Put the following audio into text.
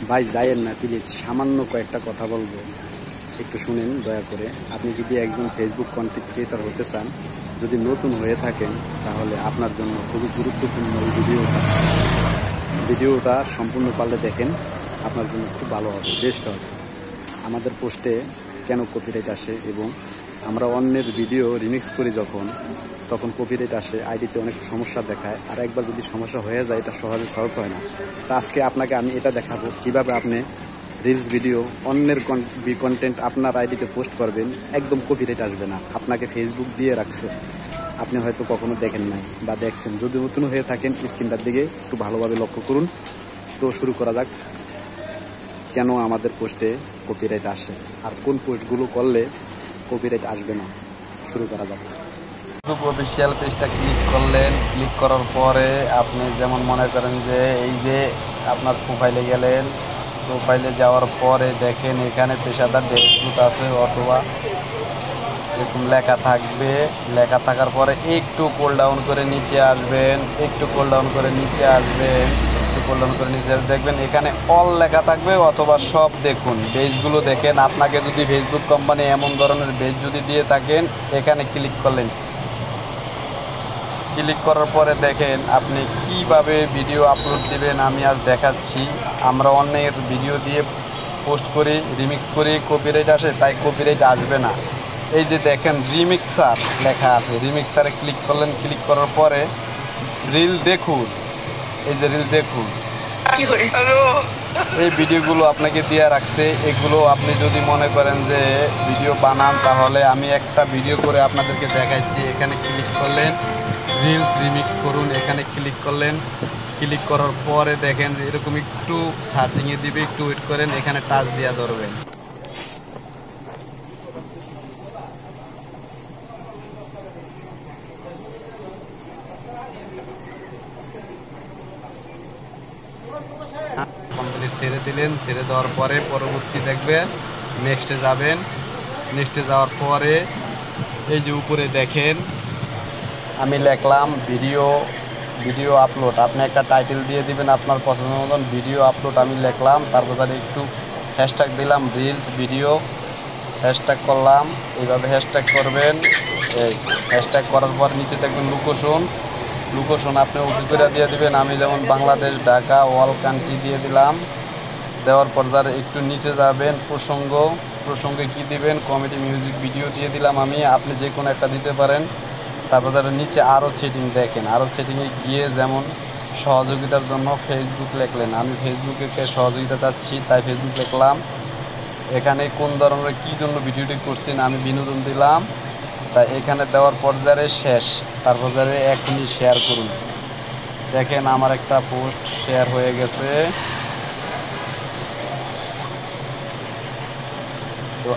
ভাই যাইয়েন না প্লিজ, সামান্য কয়েকটা কথা বলবো, একটু শুনেন দয়া করে। আপনি যদি একজন ফেসবুক কন্টেন্ট ক্রিয়েটর হতে চান, যদি নতুন হয়ে থাকেন, তাহলে আপনার জন্য খুবই গুরুত্বপূর্ণ এই ভিডিওটা সম্পূর্ণ পারলে দেখেন, আপনার জন্য খুব ভালো হবে, বেস্ট হবে। আমাদের পোস্টে কেন কপিরাইট আসে এবং আমরা অন্যের ভিডিও রিমিক্স করি তখন কপিরাইট আসে, আইডিতে অনেক সমস্যা দেখায়, আর একবার যদি সমস্যা হয়ে যায় এটা সহজে সলভ হয় না। তা আজকে আপনাকে আমি এটা দেখাবো কিভাবে আপনি রিলস ভিডিও অন্যের কন্টেন্ট আপনার আইডিতে পোস্ট করবেন, একদম কপিরাইট আসবে না। আপনাকে ফেসবুক দিয়ে রাখছে, আপনি হয়তো কখনো দেখেন নাই বা দেখছেন। যদি নতুন হয়ে থাকেন স্ক্রিনটার দিকে একটু ভালোভাবে লক্ষ্য করুন। তো শুরু করা যাক, কেন আমাদের পোস্টে কপিরাইট আসে আর কোন পোস্টগুলো করলে কপিরাইট আসবে না। শুরু করা যাক। ফেসবুক অফিসিয়াল পেজটা ক্লিক করলেন, ক্লিক করার পরে আপনি যেমন মনে করেন যে এই যে আপনার প্রোফাইলে গেলেন, প্রোফাইলে যাওয়ার পরে দেখেন এখানে পেশাদার ডেস্কটপ আছে অথবা এরকম লেখা থাকবে। লেখা থাকার পরে একটু কোল ডাউন করে নিচে আসবেন, একটু কোল ডাউন করে নিচে আসবেন, একটু কোল ডাউন করে নিচে দেখবেন এখানে অল লেখা থাকবে অথবা সব দেখুন। পেজগুলো দেখেন, আপনাকে যদি ফেসবুক কোম্পানি এমন ধরনের পেজ যদি দিয়ে থাকেন, এখানে ক্লিক করলেন। ক্লিক করার পরে দেখেন আপনি কিভাবে ভিডিও আপলোড দিবেন আমি আজ দেখাচ্ছি। আমরা অন্যের ভিডিও দিয়ে পোস্ট করি, রিমিক্স করি, কপিরাইট আসে, তাই কপিরাইট আসবে না। এই যে দেখেন রিমিক্সার লেখা আছে, রিমিক্সারে ক্লিক করলেন, ক্লিক করার পরে রিল দেখুন, এই যে রিল দেখুন, এই ভিডিওগুলো আপনাকে দিয়ে রাখছে। এগুলো আপনি যদি মনে করেন যে ভিডিও বানান, তাহলে আমি একটা ভিডিও করে আপনাদেরকে দেখাইছি। এখানে ক্লিক করলেন, রিলস রিমিক্স করুন, এখানে ক্লিক করলেন। ক্লিক করার পরে দেখেন এরকম একটু সার্চিংয়ে দিবে, একটু ওয়েট করেন, এখানে টাচ দিয়ে ধরবেন। কমপ্লিট ছেড়ে দিলেন, ছেড়ে দেওয়ার পরে পরবর্তী দেখবেন নেক্সটে যাবেন। নেক্সটে যাওয়ার পরে এই যে উপরে দেখেন আমি লিখলাম ভিডিও আপলোড। আপনি একটা টাইটেল দিয়ে দিবেন আপনার পছন্দ মতন, ভিডিও আপলোড আমি লিখলাম। তারপর তাহলে একটু হ্যাশট্যাগ দিলাম, রিলস ভিডিও হ্যাশট্যাগ করলাম। এইভাবে হ্যাশট্যাগ করবেন। এই হ্যাশট্যাগ করার পর নিচে দেখবেন লোকেশন আপনি ওকে করে দিয়ে দিবেন। আমি যেমন বাংলাদেশ, ঢাকা, অল কান্ট্রি দিয়ে দিলাম। দেওয়ার পর যারা একটু নিচে যাবেন, প্রসঙ্গে কি দিবেন, কমেডি মিউজিক ভিডিও দিয়ে দিলাম আমি, আপনি যে কোনো একটা দিতে পারেন। তারপর যারা নিচে আরও সেটিং দেখেন, আরও সেটিংয়ে গিয়ে যেমন সহযোগিতার জন্য ফেসবুক লিখলেন, আমি ফেসবুকে সহযোগিতা চাচ্ছি তাই ফেসবুক লিখলাম। এখানে কোন ধরনের কী জন্য ভিডিওটি করছেন আমি বিনোদন দিলাম। তাই এখানে দেওয়ার পর্যায়ে শেষ, তারপর যারা এখনই শেয়ার করুন। দেখেন আমার একটা পোস্ট শেয়ার হয়ে গেছে। তো